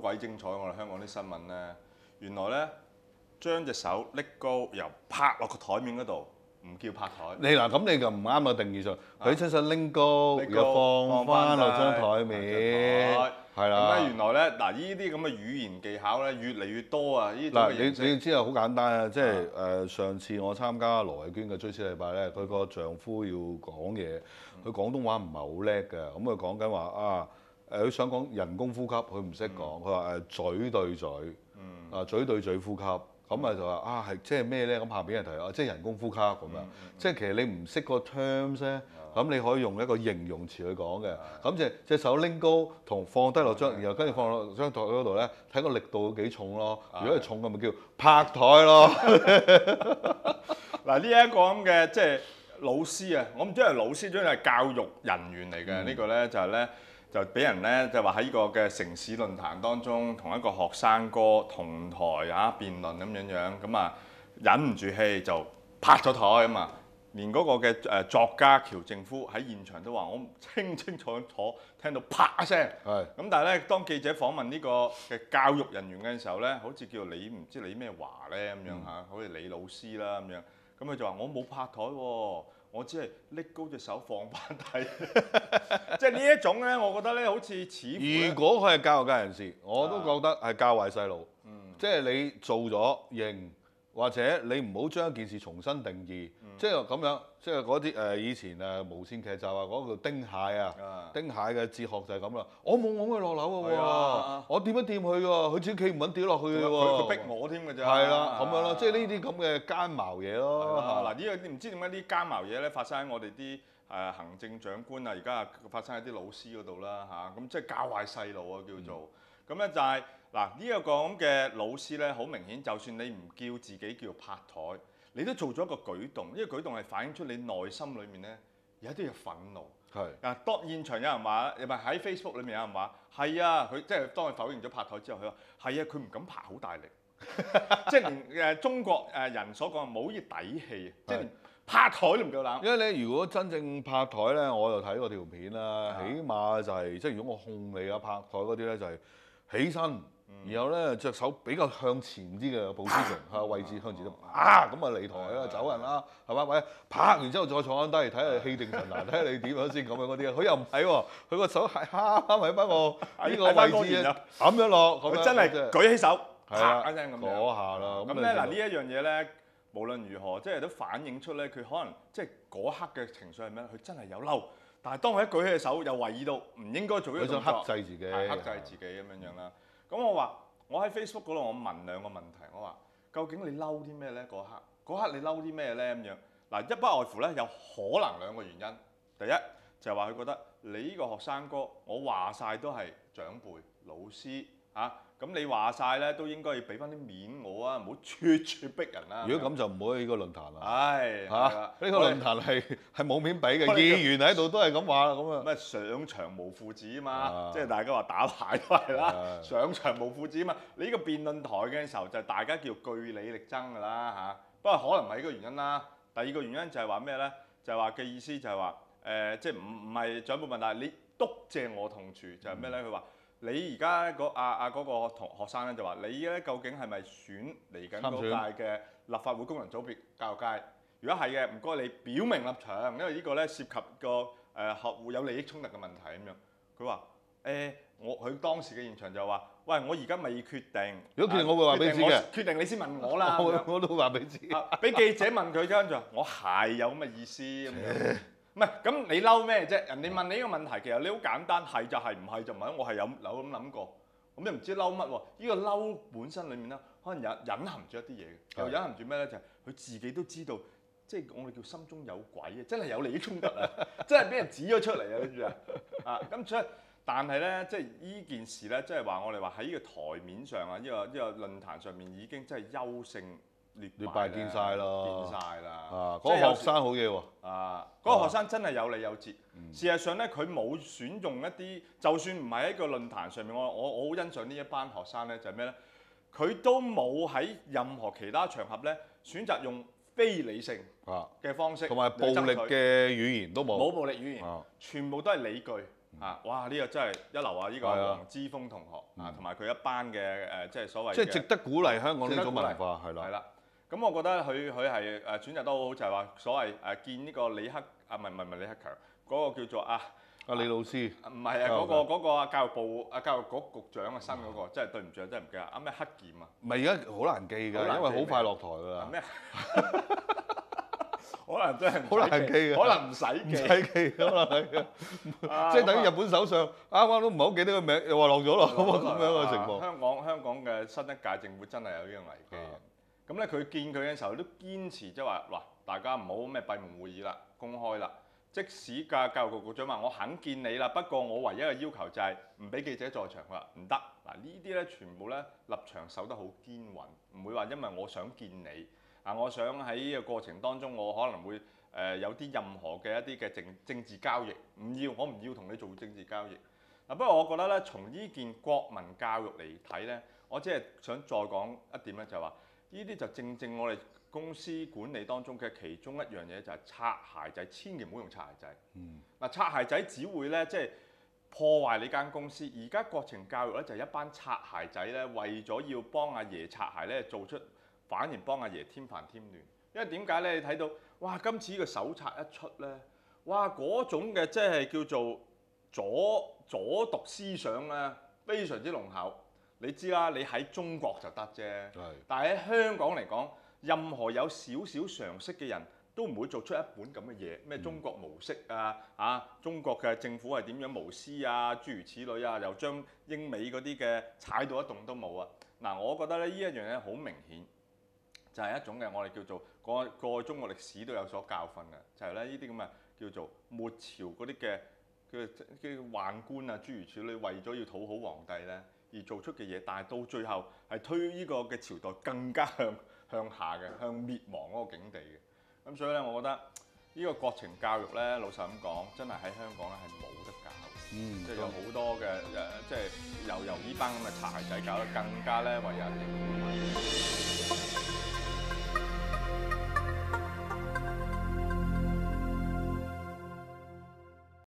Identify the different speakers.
Speaker 1: 鬼精彩！我哋香港啲新聞咧，原來咧將隻手拎高，又拍落個台面嗰度，唔叫拍台。
Speaker 2: 你嗱咁你就唔啱個定義上，佢將手拎高，又放翻落張台面，係啦。
Speaker 1: 咁咧原來咧嗱，呢啲咁嘅語言技巧咧越嚟越多啊！呢
Speaker 2: 嗱你知啊，好簡單啊，即係上次我參加羅慧娟嘅追思禮拜咧，佢個丈夫要講嘢，佢廣東話唔係好叻嘅，咁佢講緊話啊。佢想講人工呼吸，佢唔識講，佢話嘴對嘴，嘴對嘴呼吸，咁就話啊係即係咩咧？咁下邊人提啊，即係人工呼吸咁樣，即係其實你唔識個 terms 咧，咁你可以用一個形容詞去講嘅，咁隻手拎高同放低落張，然後跟住放落張台嗰度咧，睇個力度幾重咯。如果係重嘅咪叫拍台咯。
Speaker 1: 嗱呢一個咁嘅即係老師啊，我唔知係老師，總之係教育人員嚟嘅呢個咧就係咧。就俾人咧就話喺呢個嘅城市論壇當中，同一個學生哥同台辯論咁樣，咁啊忍唔住氣就拍咗台咁啊！連嗰個嘅作家喬靖夫喺現場都話：我清清楚楚聽到啪一聲。係。咁但係咧，當記者訪問呢個嘅教育人員嘅時候咧，好似叫李唔知李咩華咧咁樣嚇，好似李老師啦咁樣。咁佢就話：我冇拍台喎。我只係拎高隻手放翻低，即係呢一種咧，我覺得咧好似似乎。
Speaker 2: 如果佢係教育界人士，我都覺得係教壞細路。即係你做咗認，或者你唔好將一件事重新定義。即係咁樣，即係嗰啲以前無線劇集啊，嗰個丁蟹啊，丁蟹嘅哲學就係咁啦。我冇㧬佢落樓嘅喎，我掂一掂佢喎，佢自己企唔穩跌落去嘅喎。
Speaker 1: 佢逼我添㗎咋。
Speaker 2: 係啦，咁樣咯，即係呢啲咁嘅奸茅嘢咯。
Speaker 1: 嗱呢個唔知點解啲奸茅嘢咧發生喺我哋啲行政長官啊，而家發生喺啲老師嗰度啦嚇，咁即係教壞細路啊叫做。咁咧就係嗱呢一個咁嘅老師咧，好明顯，就算你唔叫自己叫拍台。你都做咗一個舉動，呢個舉動係反映出你內心裏面咧有一啲嘅憤怒。係嗱，當現場有人話，唔係喺 Facebook 裏面有人話，係啊，佢即係當佢否認咗拍台之後，佢話係啊，佢唔敢拍好大力，即係連中國人所講冇呢底氣，即係連拍台都唔夠膽。
Speaker 2: 因為你如果真正拍台咧，我就睇過條片啦，起碼就係即係如果我控你啊拍台嗰啲咧，就係起身。然後咧隻手比較向前啲嘅 position 係位置向前啲，咁啊離台啦，走人啦，係嘛？或者拍完之後再坐翻低，睇下氣定神閒，睇下你點樣先咁樣嗰啲啊。佢又唔係喎，佢個手係啱喺翻我呢個位置啊，咁樣落，
Speaker 1: 佢真係舉起手，
Speaker 2: 啪
Speaker 1: 一聲咁樣
Speaker 2: 嗰下啦。
Speaker 1: 咁咧嗱呢一樣嘢咧，無論如何，即係都反映出咧佢可能即係嗰刻嘅情緒係咩？佢真係有嬲，但係當佢一舉起隻手，又懷疑到唔應該做呢個動作，
Speaker 2: 佢想克制自己，
Speaker 1: 克制自己咁樣啦。咁我話。我喺 Facebook 嗰度，我問兩個問題，我話究竟你嬲啲咩咧？嗰刻你嬲啲咩咧？咁樣嗱，一不外乎咧，有可能兩個原因。第一就係話佢覺得你呢個學生哥，我話晒都係長輩、老師嚇，咁你話晒咧都應該要俾翻啲面我啊，唔好咄逼人啦。
Speaker 2: 如果咁就唔好喺呢個論壇啦。
Speaker 1: 係嚇，
Speaker 2: 呢個論壇係冇面俾嘅，議員喺度都係咁話啦，咁啊。
Speaker 1: 咩上場無父子啊嘛，即係大家話打牌都係啦，上場無父子啊嘛。你呢個辯論台嘅時候就大家叫據理力爭㗎啦嚇。不過可能唔係呢個原因啦。第二個原因就係話咩咧？就係話嘅意思就係話即係唔係長輩問題，你督謝我痛處就係咩咧？佢話。你而家嗰個同學生咧就話：你咧究竟係咪選嚟緊嗰屆嘅立法會功能組別教育界？如果係嘅，唔該你表明立場，因為呢個咧涉及個客戶有利益衝突嘅問題咁樣。佢話：佢當時嘅現場就話：喂，我而家未決定。如果決定，我會話俾你知嘅。決定你先問我啦。
Speaker 2: 我都會話俾你知。
Speaker 1: 俾記者問佢，跟住話：我係有咁嘅意思咁樣。唔係，咁你嬲咩啫？人哋問你呢個問題，其實你好簡單，係就係，唔係就唔係。我係有咁諗過，咁你唔知嬲乜喎？呢個嬲本身裡面咧，可能隱含住一啲嘢嘅。又隱含住咩咧？就係佢自己都知道，即係我哋叫心中有鬼啊！真係有利益衝突啊！真係俾人指咗出嚟啊！跟住啊，咁所以，但係咧，即係呢件事咧，即係話我哋話喺呢個台面上啊，呢個論壇上面已經真係優勝劣敗見晒咯，見晒啦！
Speaker 2: 嗰個學生好嘢喎！
Speaker 1: 嗰個學生真係有理有節。事實上咧，佢冇選用一啲，就算唔係喺個論壇上面，我好欣賞呢一班學生咧，就係咩咧？佢都冇喺任何其他場合咧選擇用非理性嘅方式，
Speaker 2: 同埋暴力嘅語言都冇，
Speaker 1: 冇暴力語言，全部都係理據。哇！呢個真係一流啊！呢個黃之鋒同學同埋佢一班嘅即係所謂
Speaker 2: 即係值得鼓勵香港呢種文化係啦。
Speaker 1: 係啦，咁我覺得佢係選擇得好好，就係話所謂見呢個李克唔係李克強嗰個叫做
Speaker 2: 李老師，
Speaker 1: 唔係嗰個教育部教育局局長新嗰個，真係對唔住啊，真係唔記得咩黑劍啊？
Speaker 2: 唔係而家好難記㗎，因為好快落台㗎啦。
Speaker 1: 咩？可能真係
Speaker 2: 好難記㗎，
Speaker 1: 可能唔使記，
Speaker 2: 可能係啊，即係等於日本首相啱啱都唔係好記得個名，又話落咗咯，咁樣嘅情況。
Speaker 1: 香港嘅新一屆政府真係有呢個危機嘅。咁咧，佢見佢嘅時候都堅持即係話嗱，大家唔好咩閉門會議啦，公開啦。即使教育局局長話我肯見你啦，不過我唯一嘅要求就係唔俾記者在場。佢話唔得。嗱，呢啲咧全部咧立場守得好堅穩，唔會話因為我想見你我想喺呢個過程當中我可能會有啲任何嘅一啲嘅政治交易，我唔要同你做政治交易。不過我覺得咧，從呢件國民教育嚟睇咧，我只係想再講一點咧，就係話呢啲就正我哋公司管理當中嘅其中一樣嘢，就係擦鞋仔，千祈唔好用擦鞋仔。擦鞋仔只會咧即係破壞你間公司。而家國情教育咧就係一班擦鞋仔咧，為咗要幫阿爺擦鞋咧，反而幫阿爺添煩添亂。因為點解咧？你睇到哇，今次呢個手冊一出咧，哇嗰種嘅即係叫做左獨思想咧，非常之濃厚。你知啦，你喺中國就得啫，但係喺香港嚟講，任何有少少常識嘅人都唔會做出一本咁嘅嘢，咩中國模式中國嘅政府係點樣無私諸如此類又將英美嗰啲嘅踩到一動都冇啊！嗱，我覺得咧呢一樣嘢好明顯，就係一種嘅我哋叫做過去中國歷史都有所教訓嘅，就係咧呢啲咁嘅叫做末朝嗰啲嘅嘅宦官諸如此類，為咗要討好皇帝咧而做出嘅嘢，但係到最後係推呢個嘅朝代更加向下嘅，向滅亡嗰個境地嘅。咁所以咧，我覺得呢個國情教育咧，老實咁講，真係喺香港咧係冇得教。即係有好多嘅即係由呢班咁嘅擦鞋仔搞得更加咧為人。